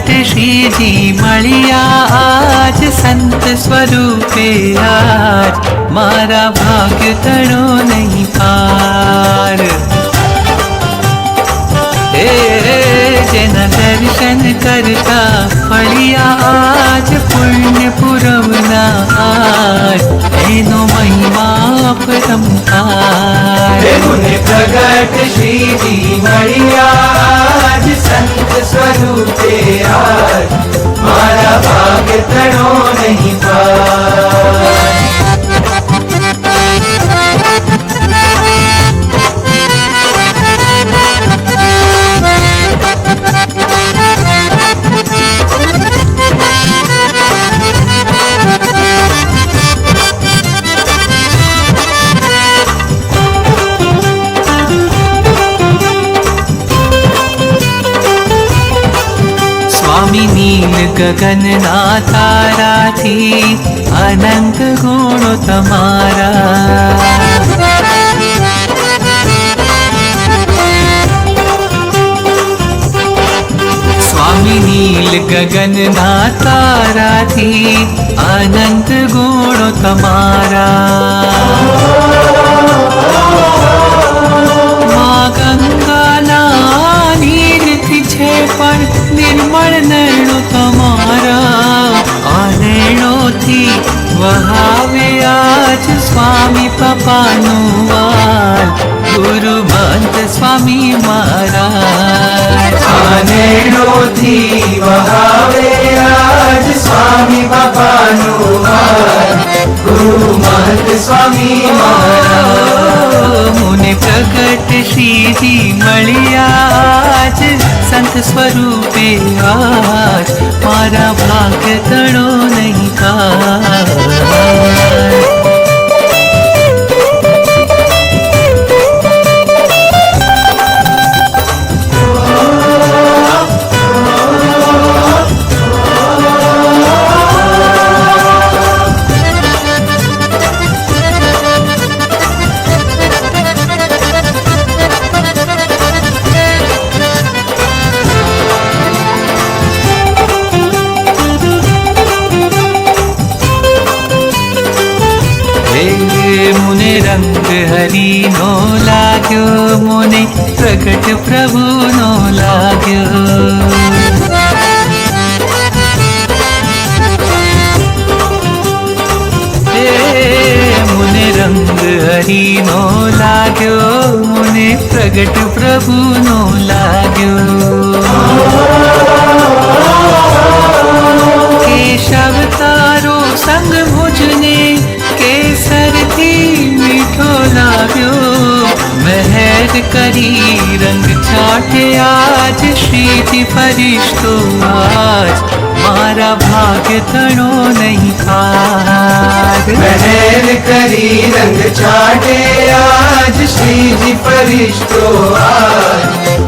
प्रगट श्रीजी मळिया आज संत स्वरूपे आज मारा भाग्य तणो नहीं पार। जेना दर्शन करता फळिया आज पुण्य पुरवना आज एनो महिमा अपरंपार। मुने प्रगट श्रीजी मळिया आज संत स्वरूपे आज मारा भाग्य तणो नहीं पार। स्वामी नील गगन ना तारा थी अनंत गुणो तमारा। स्वामी नील गगन ना तारा थी अनंत गुणो तमारा। माँ गंगा ना नीर थी छे पण निर्मल नैणो तमारा। आ नैणो थी वहावे आज स्वामी पप्पानो वाल गुरु महंत स्वामी महाराज। आ नैणो थी वहावे आज स्वामी पप्पानो वाल गुरु महंत स्वामी महाराज। मुने प्रगट श्रीजी मळिया आज संत स्वरूपे आज मारा भाग्य तणो नहीं पार। मुने रंग हरि नो लाग्यो मुने प्रगट प्रभु नो लाग्यो। मुने रंग हरि नो लाग्यो मुने प्रगट प्रभु नो लाग्यो। केशव तारो संग मुझने केसर थी मीठो लाग्यो। मेहर करी रंग छाटे आज श्रीजी फरिश्तो आज मारा भाग्य तणो नहीं पार। मेहर करी रंग छाटे आज श्रीजी फरिश्तो आज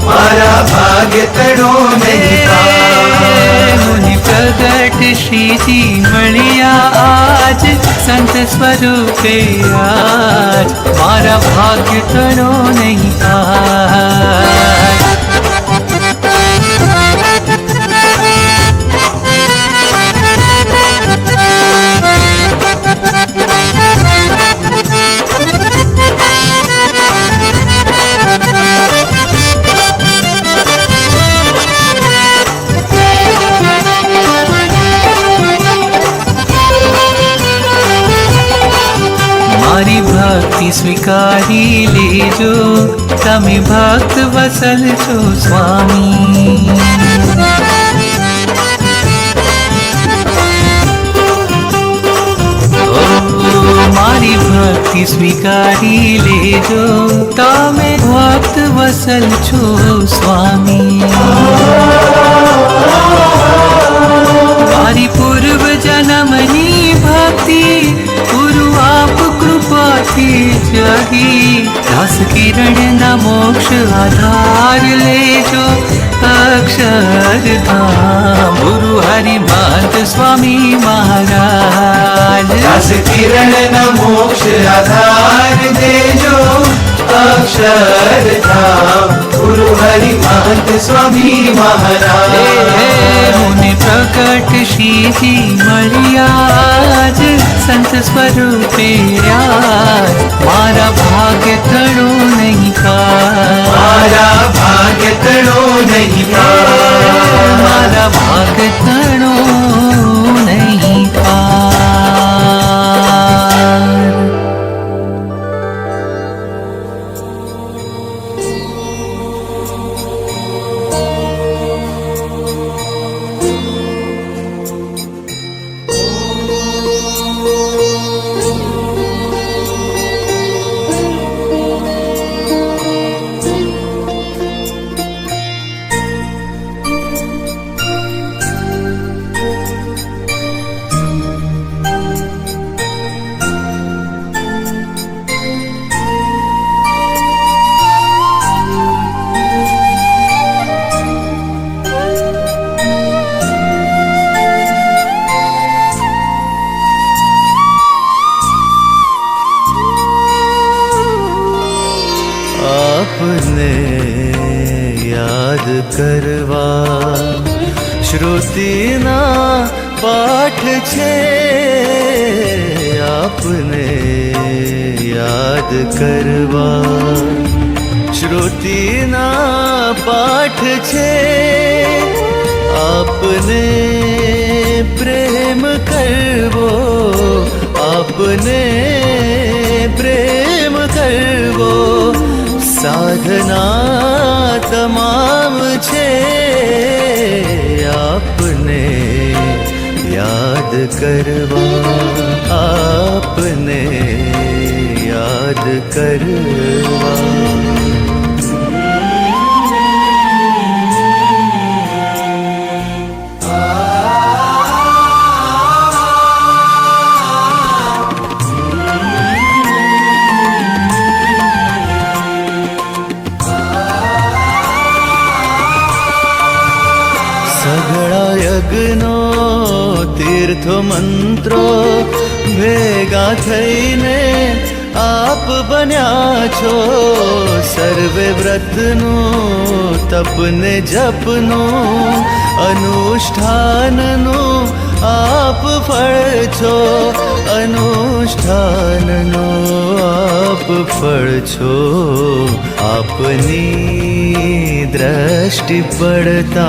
मारा भाग्य तणो नहीं पार। मुनि प्रगट श्रीजी मळिया आज संत स्वरूपे आज मारा भाग्य तणो नहीं पार। मारी भक्ति स्वीकारी लेजो तमे भक्त वसल छो स्वामी। मारी भक्ति स्वीकारी लेजो तमे भक्त वसल छो स्वामी। मारी पूर्व जन्मनी भक्ति गुरु आप कृपा थी जगी। दास किरण ना मोक्ष आधार लेजो अक्षर धाम गुरु हरि महंत स्वामी महाराज। दास किरण ना मोक्ष आधार देजो अक्षर धाम गुरु हरि हरि महत स्वामी महाराज। मुनि प्रकट श्रीजी मरियाज संत स्वरूपे आज मारा भाग्य तड़ो नहीं पार, मारा भाग्य तड़ो नहीं पार, मारा भाग्य तड़ो नहीं पार। आपने याद करवा श्रुतिना पाठ छे, आपने याद करवा श्रुतिना पाठ छे, आपने प्रेम करवो, आपने प्रेम करवो साधना तमाम छे, आपने याद करवा, आपने याद करवा। સઘળા યજ્ઞો તીર્થો મંત્રો ભેગા થઈને આપ બન્યા છો, સર્વે વ્રતનું તપને જપનું અનુષ્ઠાનનું આપ ફળ છો, અનુષ્ઠાનનું આપ ફળ છો। આપની દ્રષ્ટિ પડતા,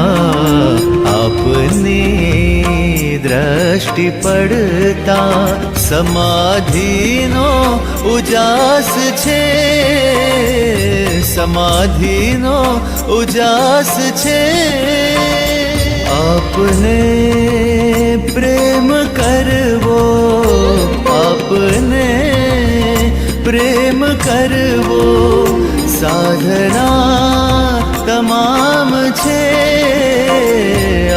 આપની દ્રષ્ટિ પડતા સમાધિનો ઉજાસ છે, સમાધિનો ઉજાસ છે। આપને પ્રેમ કરવો, આપને પ્રેમ કરવો સાધના તમામ છે,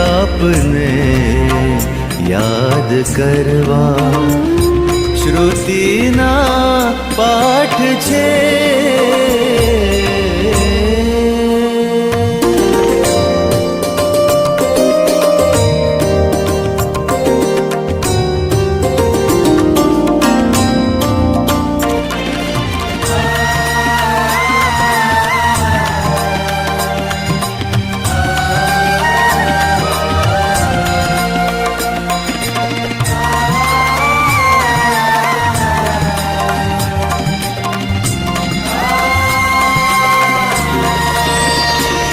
આપને યાદ કરવા શ્રુતિના પાઠ છે।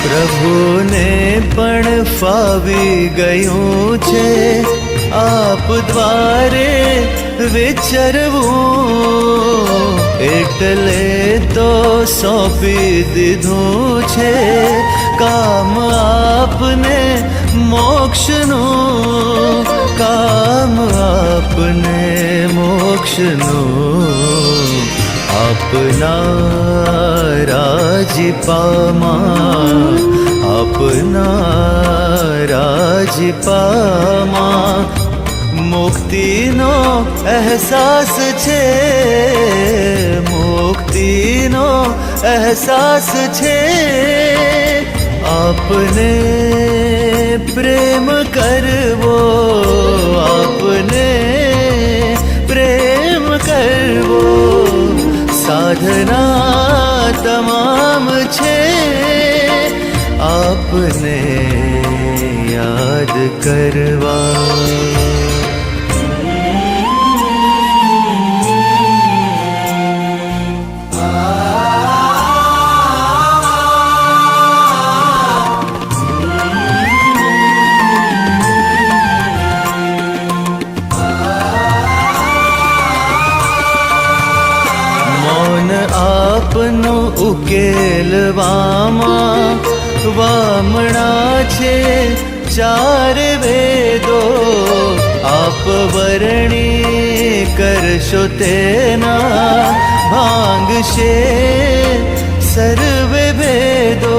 પ્રભુને પણ ફાવી ગયું છે આપ દ્વારે વિચરવું, એટલે તો સોંપી દીધું છે કામ આપને મોક્ષનું, કામ આપને મોક્ષનું। આપના રાજીપામાં, આપના રાજીપામાં મુક્તિનો અહેસાસ છે, મુક્તિનો અહેસાસ છે। આપને પ્રેમ કરવો, આપને પ્રેમ કરવો સાધના તમામ છે। આપને યાદ કરવા. મૌન આપનો ઉકેલવામાં વામણા છે ચાર વેદો. આપ વર્ણી કરશો તેના ભાંગશે સર્વે ભેદો.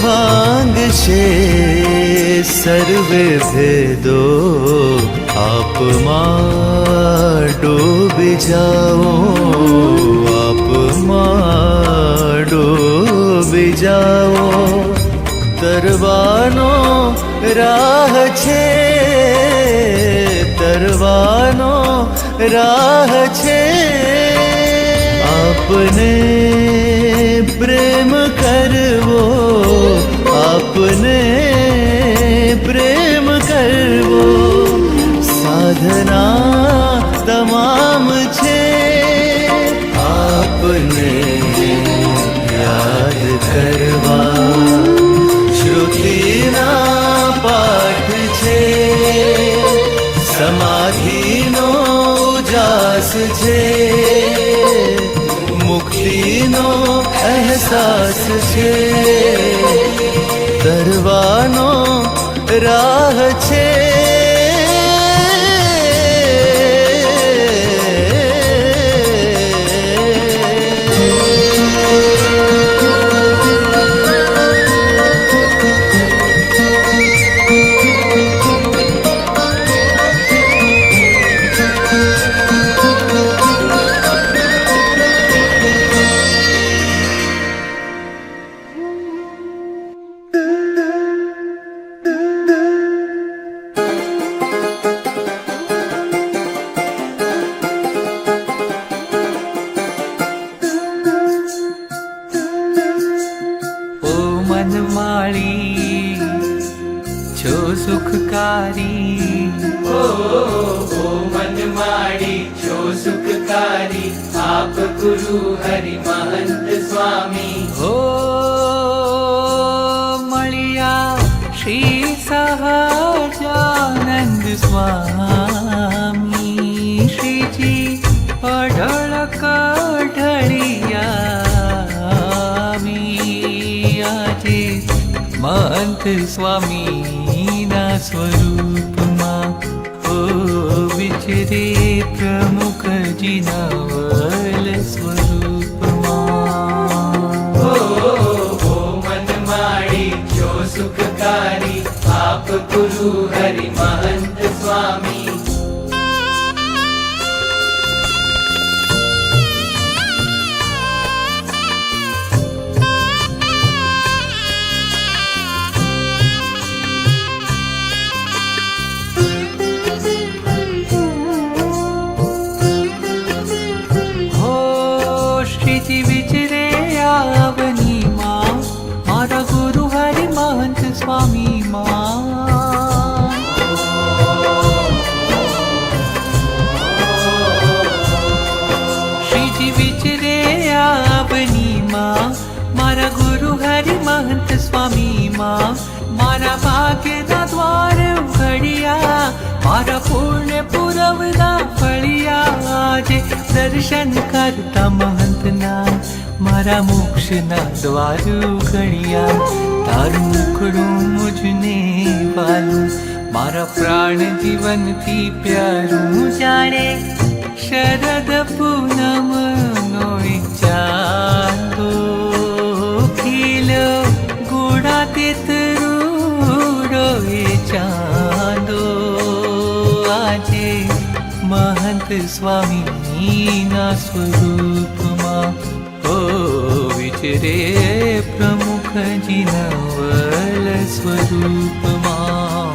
ભાંગશે સર્વે ભેદો. આપમાં ડૂબી જાઓ, આપમાં ડૂબી જાઓ. તરવાનો રાહ છે, તરવાનો રાહ છે. આપને પ્રેમ કરવો, આપને પ્રેમ કરવો. સાધના તમામ છે, આપને યાદ કરવા. શ્રુતિના પાઠ છે, સમાધિનો ઉજાસ છે. મુક્તિનો અહેસાસ છે, તરવાનો રાહ છે. મનમાળી છો સુખકારી. ઓ મનમાળી છો સુખકારી. આપ ગુરુ હરિ મહંત સ્વામી. હો મળ્યા શ્રી સહજાનંદ સ્વામી. શ્રીજી અઢળ કઢળિયામી. આજે મહંત સ્વામીના સ્વરૂપમાં ઓ વિચરે પ્રમુખજીના વલ સ્વરૂપમાં. ઓ મનમાળી છો સુખકારી. આપ ગુરુ હરિ મહંત સ્વામી. સ્વામી માં શ્રીજી વિચરે આવની માં. મારા ગુરુ હરિ મહંત સ્વામી માં. મારા ભાગ્યના દ્વાર ઉઘડ્યા, મારા પુણ્ય પુરવના ફળિયા. આજે દર્શન કરતા મહંતના મારા મોક્ષના દ્વાર ઉઘડ્યા. તારું મુખડું મુજને વાલું, મારા પ્રાણ જીવનથી પ્યારું. જાણે શરદ પૂનમનો ચાંદો ખીલો ગોળા તેતરૂડો એ ચાંદો. આજે મહંત સ્વામીના સ્વરૂપમાં ઓ વિચરે પ્રમુખજીના વલ સ્વરૂપમાં.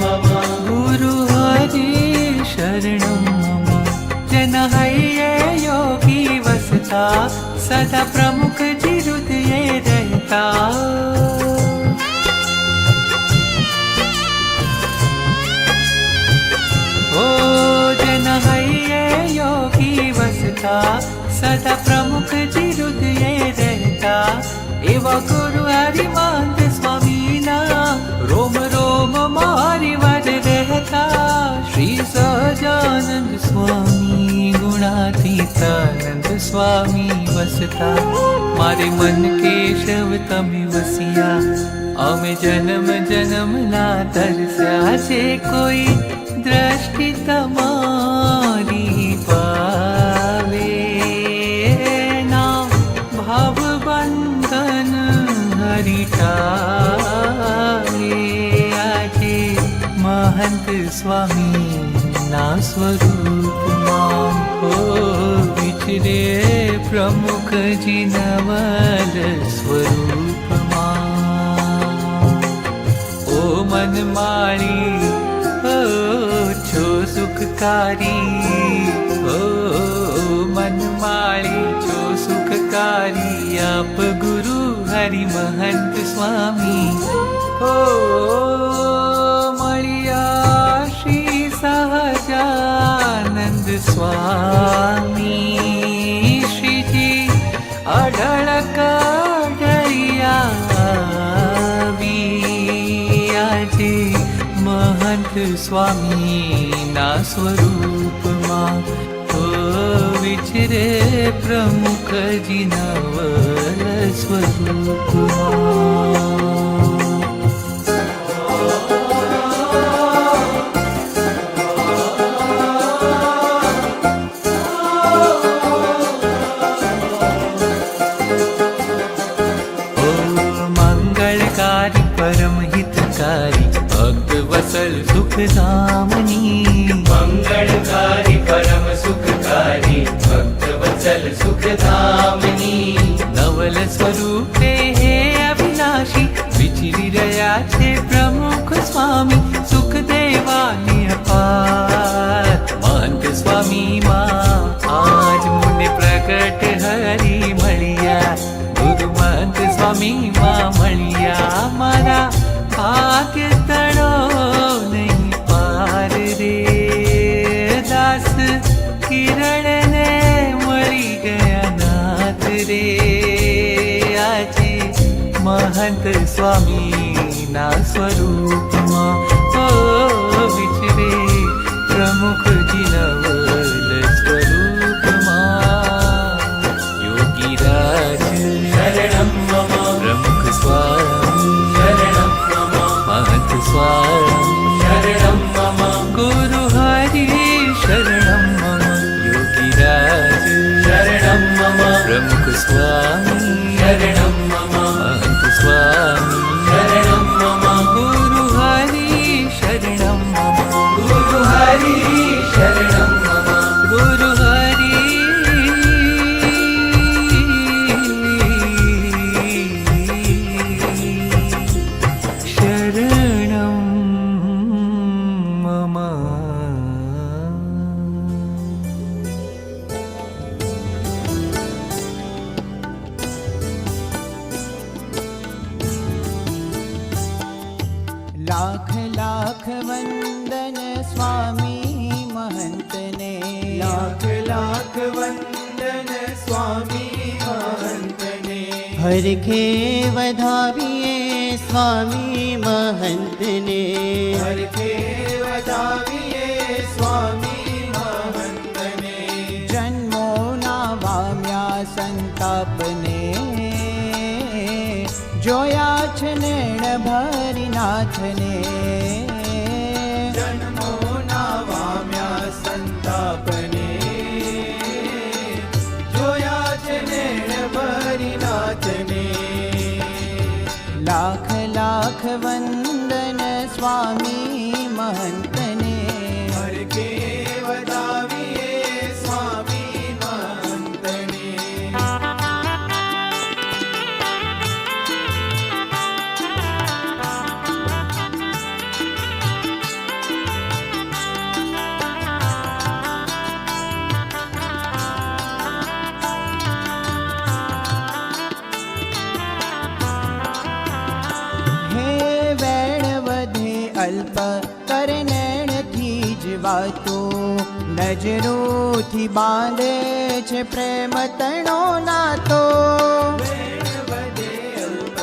मम गुरु हरि शरणं मम जन हये योगी वसता सदा प्रमुख जी हृदये रहता ओ जन हये योगी वसता सदा प्रमुख जी हृदये रहता एवा गुरु हरिमंत स्वामी ना रोम रोम मारी वर रहता श्री सहजानंद स्वामी गुणातीतानंद स्वामी वसता मारे मन केशव तमे वसिया अमे जन्म जन्म ना तरस्या जे कोई दृष्टि तमारी पावे ना भाव बंधन हरिटावे आजे महंत स्वामी ना स्वरूप मां हो विचरे प्रमुख जी नवल स्वरूप मां ओ मन माड़ी ओ छो सुखकारी ओ मन माड़ी छो सुखकारी आप गुरु हरि महंत स्वामी ओ मळिया श्री सहजानंद स्वामी श्रीजी अढळ काढळिया आजे महंत स्वामी ना स्वरूप मां ओ विचरे प्रमुख जी नवल स्वरूप मां परम हितकारी भक्त वसल सुख दामनी मंगलकारी परम सुखकारी भक्त वत्सल सुख धामनी नवल स्वरूपे हे अविनाशी विचरी रया छे प्रमुख स्वामी सुख देवानी अपार महंत स्वामी मां आज मुने प्रकट हरि मळिया गुरु महंत स्वामी मां मळिया मारा भाग्य तड़ो नहीं पार रे दास किरण ने मरी गया नाथ रे आजे महंत स्वामी ना स्वरूप मां ओ विचरे प्रमुख जी नवल स्वरूप मां योगी राज शरणं मम प्रमुख स्वामी शरणं मम महंत स्वामी शरणं मम गुरु हरि शरणं मम योगी राज शरणं मम प्रमुख स्वामी शरणं मम महंत स्वामी शरणं मम गुरु हरि शरणं मम गुरु हरि शरणं मम गुरु हरि शरणं मम लाख लाख वंदन स्वामी महंत ने लाख लाख वंदन स्वामी महंत ने हर के वधाविए स्वामी महंत ने हर के वधाविए स्वामी महंत ने जन्मो ना वाम्या संताप ने जोया छनेण भरी नाथ ने जन्मो ना वाम्या संतापने जोया जनेण भरिनाथने लाख लाख वंदन स्वामी महंत ने हर के वधाविए स्वामी महंत ने કરે નૈણથી જ વાતો, નજરોથી બાંધે છે પ્રેમ તણો નાતો. વેણ વધે અલ્પ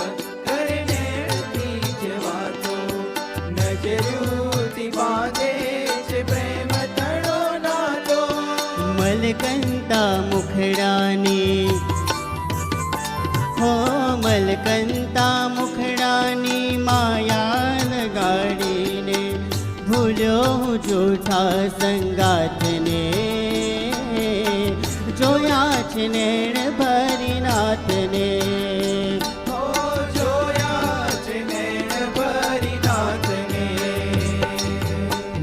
કરે નેણથી જ વાતો, નજરોથી બાંધે છે પ્રેમ તણો નાતો. મલકંતા મુખડાની હો મલકંતા મુખડાની માયા લગાડીને ભૂલ્યો હું જૂઠા સંગાથને, જોયા છે નેણ ભરી નાથને. હો જોયા છે નૈણ ભરી નાથને.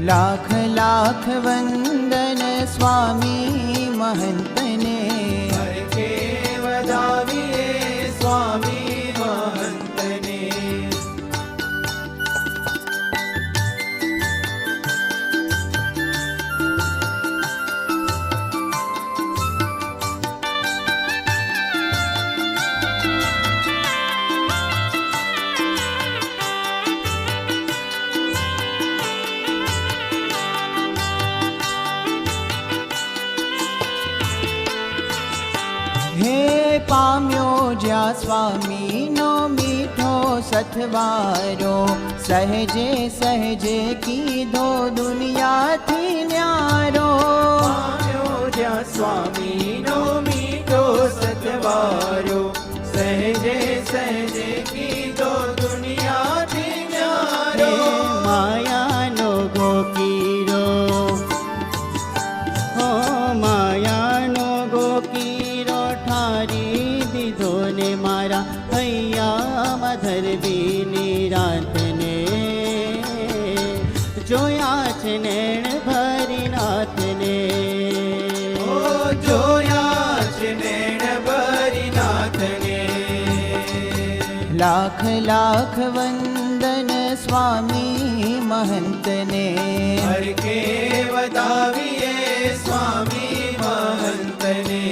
લાખ લાખ વંદન સ્વામી મહંતને, હરખે વધાવીએ સ્વામી મહંતને. હે પામ્યો જ્યાં સ્વામીનો મીઠો સથવારો, સહેજે સહેજે કીધો દુનિયાથી ન્યારો. પામ્યો જ્યાં સ્વામીનો મીઠો સતવારો, સહેજે સહેજે કીધો દુનિયાથી હે ન્યારો. માયાનો ગોકીરો હો માયાનો ગોકીરો ઠારી દીધો ને મારા હૈયામાં ધરબીની રાતને, જોયા છે નેણ ભરી નાથને. ઓ જોયા છે નૈણ ભરી નાથને. લાખ લાખ વંદન સ્વામી મહંતને, હરખે વધાવીએ સ્વામી મહંતને.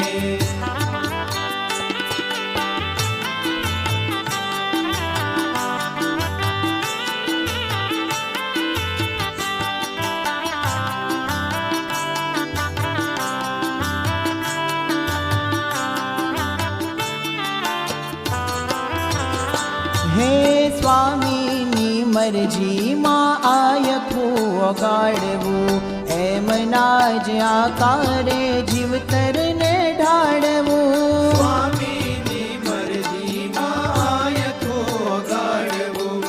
હે સ્વામીની મરજીમાં આયખું ઓગાળવું, એમ ના જ આકારે જીવતરને ઢાળવું. સ્વામીની મરજીમાં આયખો ગાળવું,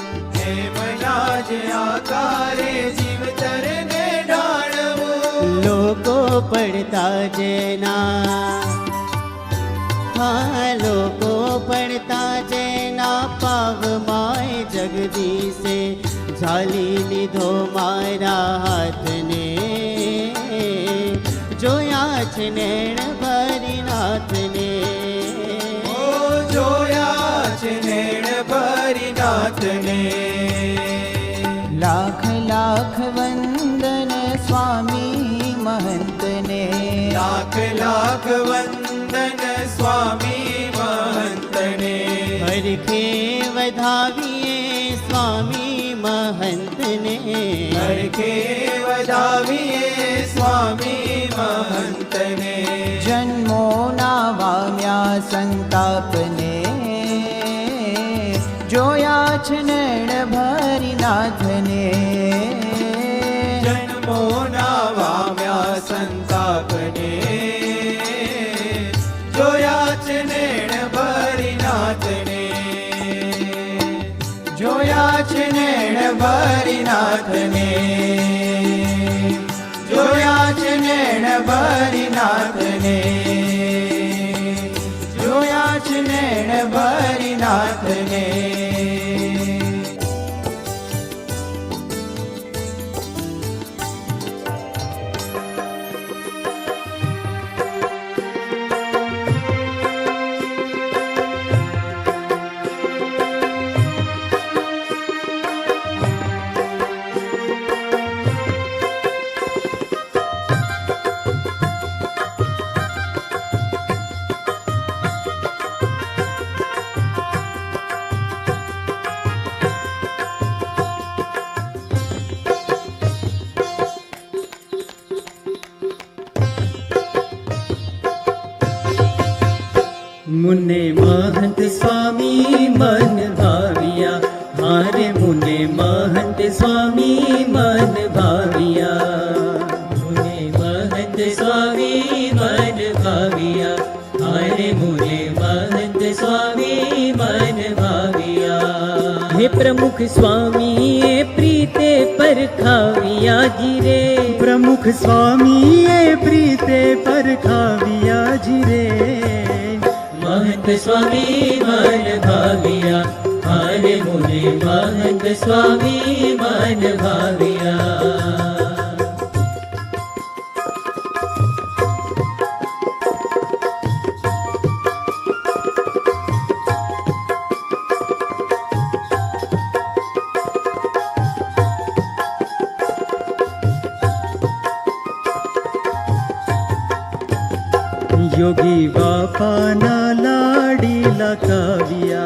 એમના જ આકારે જીવતરને ઢાળવું. લોકો પડતા જેના હા લોકો પડતા જેના પાવમાય જગદીશે ઝાલી લીધો મારા હાથને, જોયા છે નેણ ભરી નાથને. ઓ જોયા છે નૈણ ભરી નાથને. લાખ લાખ વંદન સ્વામી મહંતને, લાખ લાખ વંદન સ્વામી મહંતને. હરખે વધાવીએ સ્વામી મહંતને, હરખે વધાવીએ સ્વામી મહંતને. જન્મોના વામ્યા સંતાપને, જોયા છે નૈણ ભરી નાથને. જન્મોના વામ્યા સંતાપને, જોયા છે નૈણ ભરી નાથને. જોયા છે નૈણ ભરી નાથને. જોયા છે નૈણ ભરી નાથને. જોયા છે નૈણ ભરી નાથને. मुने महंत स्वामी मन भाविया, हारे मुने महंत स्वामी मन भाविया, मुने महंत स्वामी मन भाविया, हारे मुने महंत स्वामी मन भाविया। हे प्रमुख स्वामी ये प्रीते परखाविया जी रे, प्रमुख स्वामी ये प्रीते परखाविया जी रे। महंत स्वामी मन भाविया, हारे मुने महंत स्वामी मन भाविया। योगी बापा ना लाडीला काविया,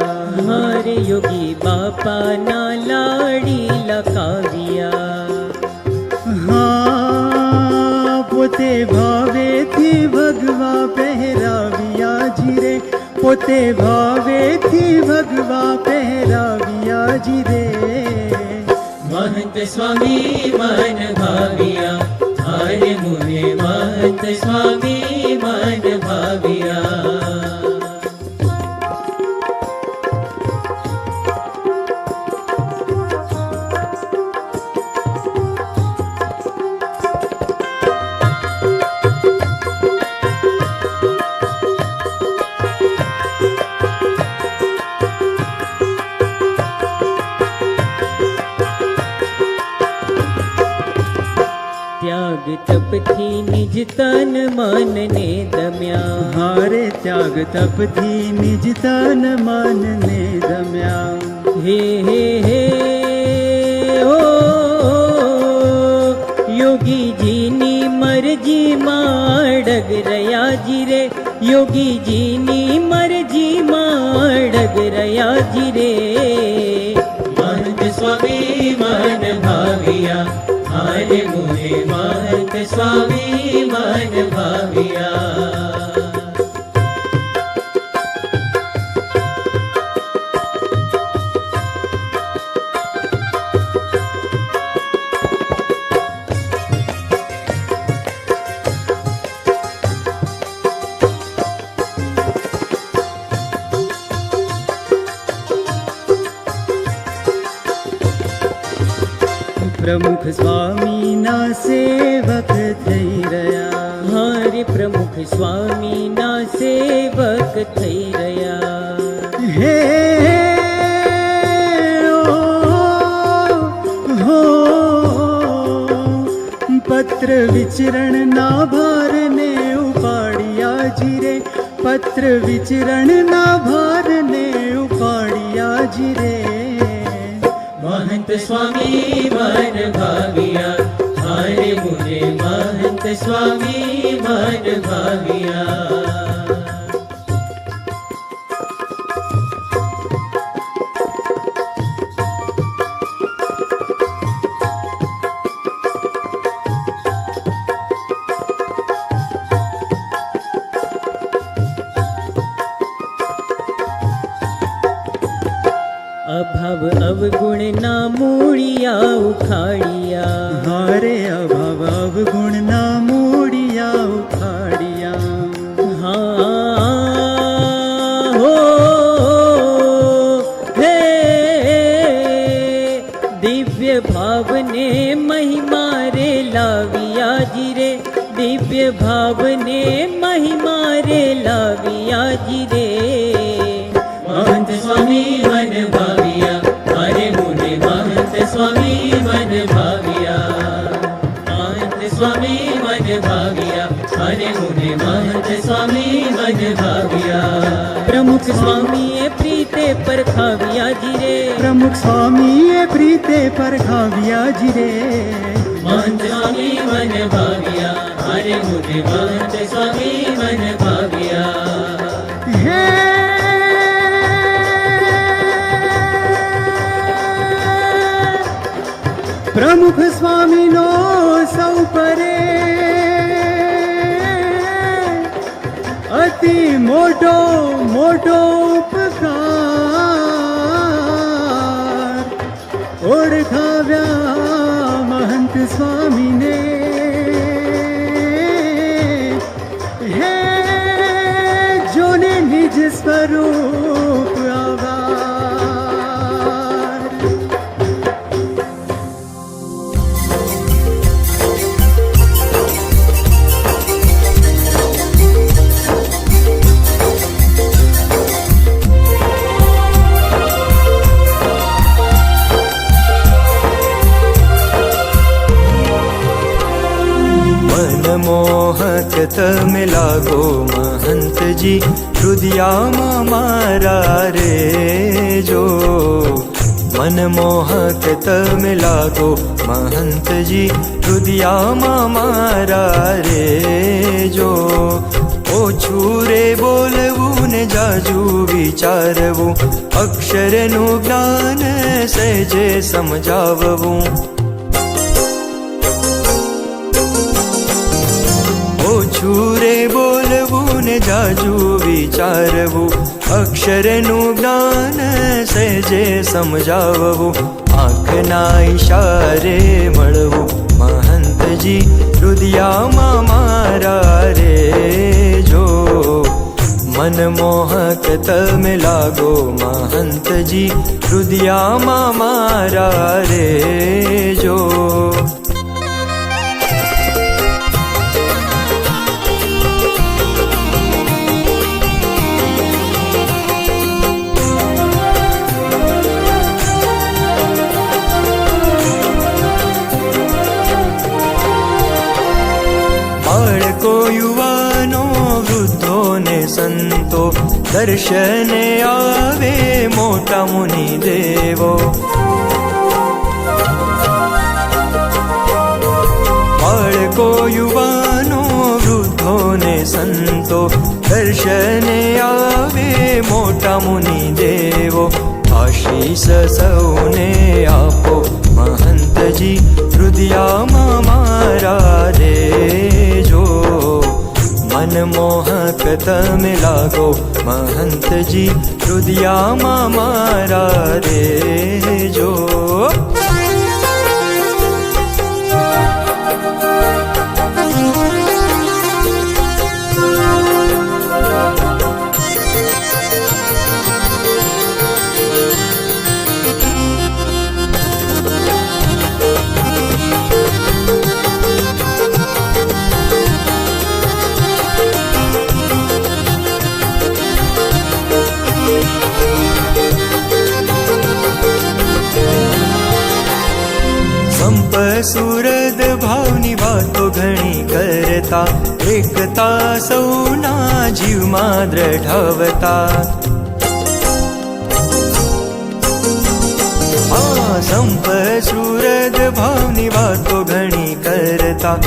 हारे योगी बापा ना लाडीला काविया। हाँ पोते भावे थी भगवा पहराविया जी रे, पोते भावे थी भगवा पहराविया जी रे। महंत स्वामी मन भाविया, हारे मुने महंत स्वामी मन भाविया। त्याग तप थी निज तन मन ने दम्या, हारे त्याग तप थी निज तन मन ने दम्या। हे ओ योगी जी नी मर्जी माडग रया जी रे, योगी जी नी मर्जी माडग रया जी रे। महंत स्वामी मन भाविया, हारे मुने महंत स्वामी मन भाविया। प्रमुख स्वामी ना सेवक थई रया, हारे प्रमुख स्वामी ना सेवक थई रया। हे हो पत्र विचरण ना भार ने उपाड़िया जी रे, पत्र विचरण ना भार ने उपाड़िया जी रे। महंत स्वामी मन भाविया, हारे मुने महंत स्वामी मन भाविया। अभाव अवगुण ना मूड़िया उखाड़िया, हारे अभाव अवगुण ना मूड़िया उखाड़िया। हाँ हो हे दिव्य भाव ने महिमा रे लाविया जी रे, दिव्य भाव ने महिमा रे लाविया जी रे। महंत स्वामी मन भाविया, हारे मुने महंत स्वामी मन भाविया, महंत स्वामी मन भाविया, हारे मुने महंत स्वामी मन भाविया। प्रमुख स्वामी ये प्रीते परखाविया जी रे, प्रमुख स्वामी ये प्रीते परखाविया जी रे। महंत स्वामी मन भाविया, हारे मुने महंत स्वामी मन भाविया। हे प्रमुख स्वामी नो सौ परे अति मोटो મોટો ઉપકાર ઓળખાવ્યા મહંત સ્વામીને હે જોને નિજ સ્વરૂપ આભાર. મોહક તમે લાગો મહંતજી હૃદયામાં મારા રે જો. મનમોહક તમે લાગો મહંતજી હૃદયામાં મારા રે જો. ઓછું રે બોલવું ને જાજુ વિચારવું અક્ષરનું જ્ઞાન સહેજે સમજાવવું. ઓછું રે બોલવું ને જાજુ વિચારવું અક્ષરનું જ્ઞાન સહેજે સમજાવવું. આંખના ઈશારે મળવું મહંતજી હૃદયામાં મારા રે જો. મનમોહક તમે લાગો મહંતજી હૃદયામાં મારા રે જો. બાળકો યુવાનો વૃદ્ધો ને સંતો દર્શને આવે મોટા મુનિ દેવો. બાળકો યુવાનો વૃદ્ધો ને સંતો દર્શને આવે મોટા મુનિ દેવો. આશીષ સૌને આપો મહંતજી હૃદયામાં મારા રે જો. મનમોહક તમે લાગો મહંતજી હૃદયામાં મારા રે જો. સંપ સુરદ ભાવની વાતો ઘણી કરતા એકતા સૌના જીવમાં દ્રઢાવતા. સંપ સુરદ ભાવની વાતો ઘણી કરતા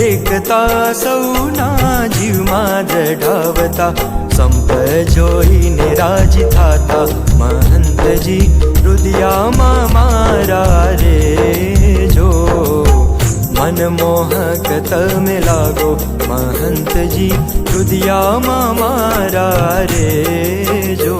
એકતા સૌના જીવમાં દ્રઢાવતા. સંપ જોઈને રાજ થાતા મહંતજી હૃદયામાં મારા રે જો. મનમોહક તમે લાગો મહંતજી હૃદયામાં મારા રે જો.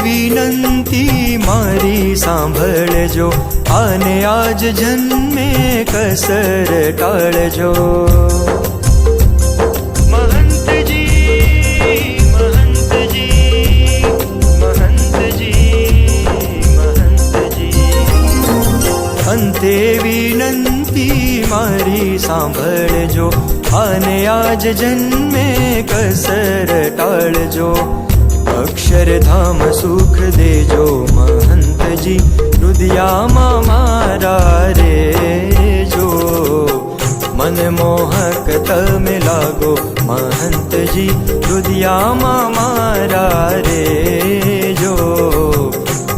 વિનંતી મારી સાંભળજો આને આજ જન્મે કસર ટાળજો. મહંતજી મહંતજી મહંતજી મહંતજી. અંતે વિનંતી મારી સાંભળજો આને આજ જન્મે કસર ટાળજો. અક્ષરધામ સુખ દેજો મહંતજી હૃદયામાં મારા રે જો. मन मोहक तमे लागो महंत जी रुदियामा मारा रे जो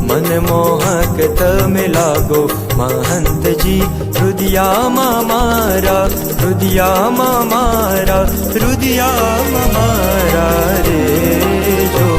मन मोहक तमे लागो महंत जी रुदियामा मारा रुदियामा मारा रुदियामा मारा रे जो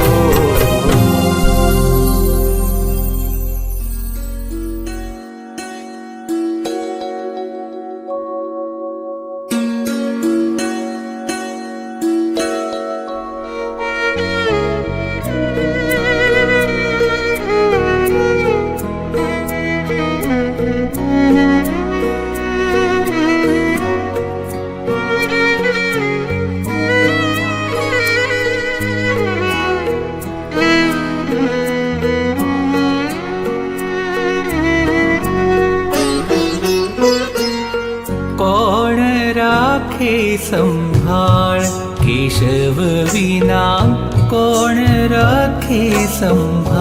કોણ રાખે સંભાળ કેશવ વિના કોણ રાખે સંભાળ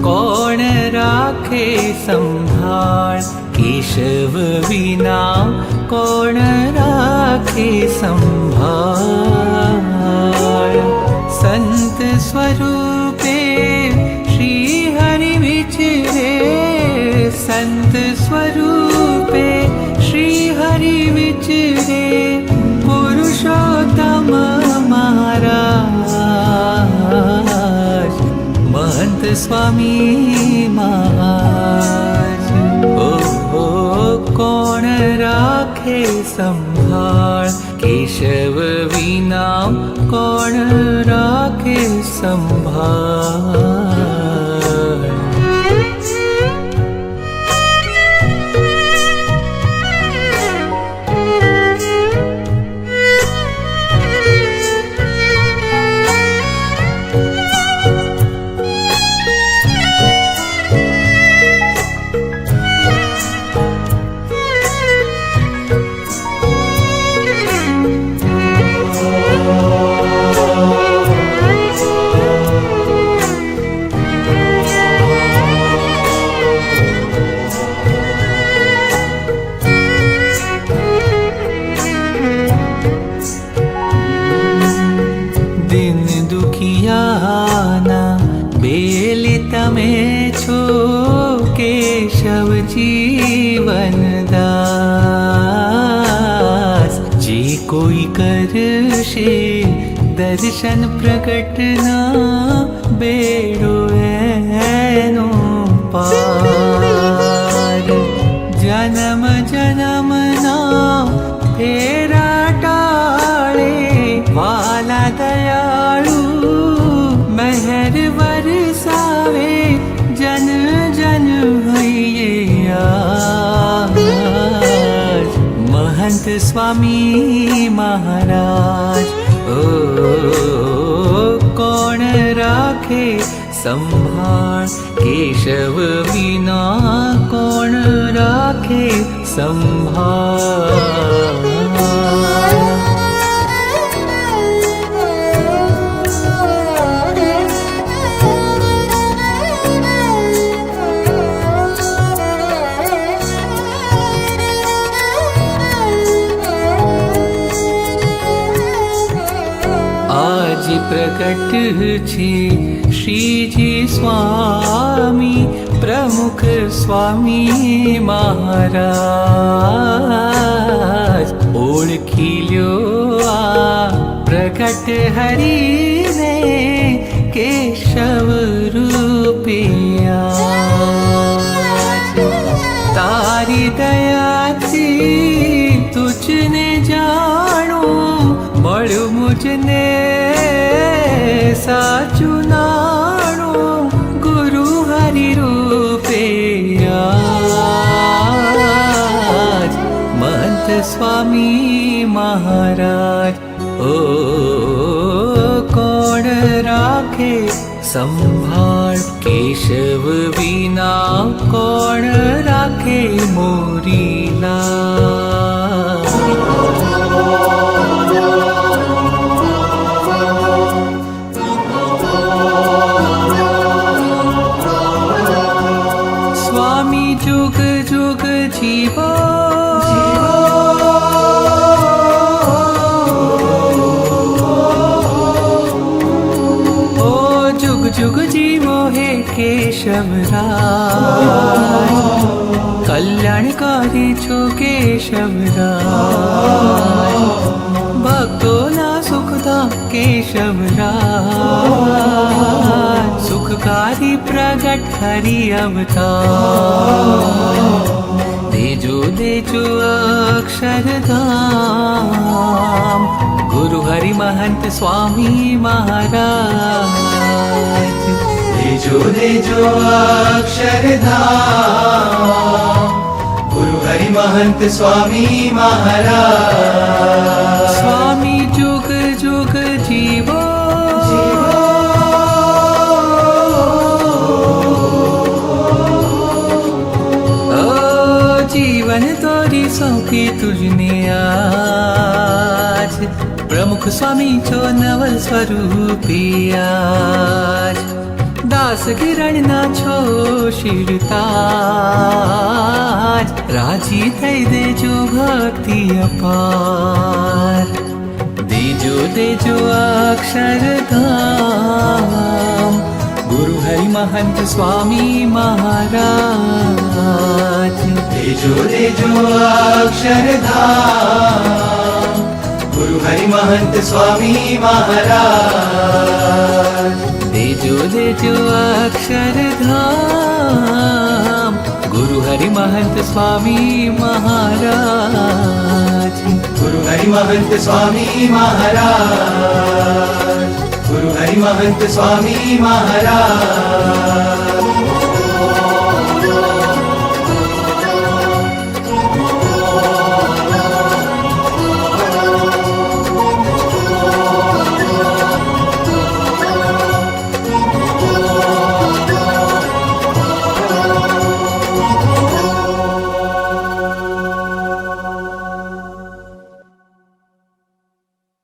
કોણ રાખે સંભાળ કેશવ વિના કોણ રાખે સંભાળ સંત સ્વરૂપે શ્રી હરિ વિચરે संत स्वरूपे श्री हरि विचरे पुरुषोत्तम महाराज महंत स्वामी महाराज ओ कौन राखे संभाळ केशव विना कौन राखे संभाळ केशव जीवन दास जे कोई करशे दर्शन प्रकटना बेड़ो एनो पार जन्म जन्मना फेरा टाळे वाला दयाळु मेहर वरसावे जन जन भैये आज महंत स्वामी महाराज ओ कौन राखे संभाळ केशव विना कौन राखे संभाळ प्रकट छे श्रीजी स्वामी प्रमुख स्वामी महाराज ओळखी ल्यो आ प्रकट हरिने केशव रूपे आज तारी दयाथी तुझने जाणो મળ્યું મુझने સાચું નાણું ગુરુ હરિ રૂપે આજ મંત સ્વામી મહારાજ ઓ કોણ રાખે સંભાળ કેશવ વિના કોણ રાખે મોરીલા जुग जुग जीवो ओ जुग जुग जीवो हे केशव राज कल्याणकारी छो केशव राज भक्तोना सुखदा केशव राज सुखकारी प्रगट हरि अवतार देजो देजो अक्षरधाम गुरु हरि महंत स्वामी महाराज देजो देजो अक्षरधाम गुरु हरि महंत स्वामी महाराज स्वामी जुग जुग जीवो ओ जीवन तोरी सौंपी तुझने आज प्रमुख स्वामी जो नवल स्वरूपी आज दास किरण ना छो शिरताज राजी थई देजो भक्ति अपार देजो देजो अक्षरधाम गुरु हरि महंत स्वामी महाराज देजो देजो अक्षरधाम गुरु हरि महंत स्वामी महाराज देजो देजो अक्षरधाम गुरु हरि महंत स्वामी महाराज गुरु हरि महंत स्वामी महाराज गुरु हरि महंत स्वामी महाराज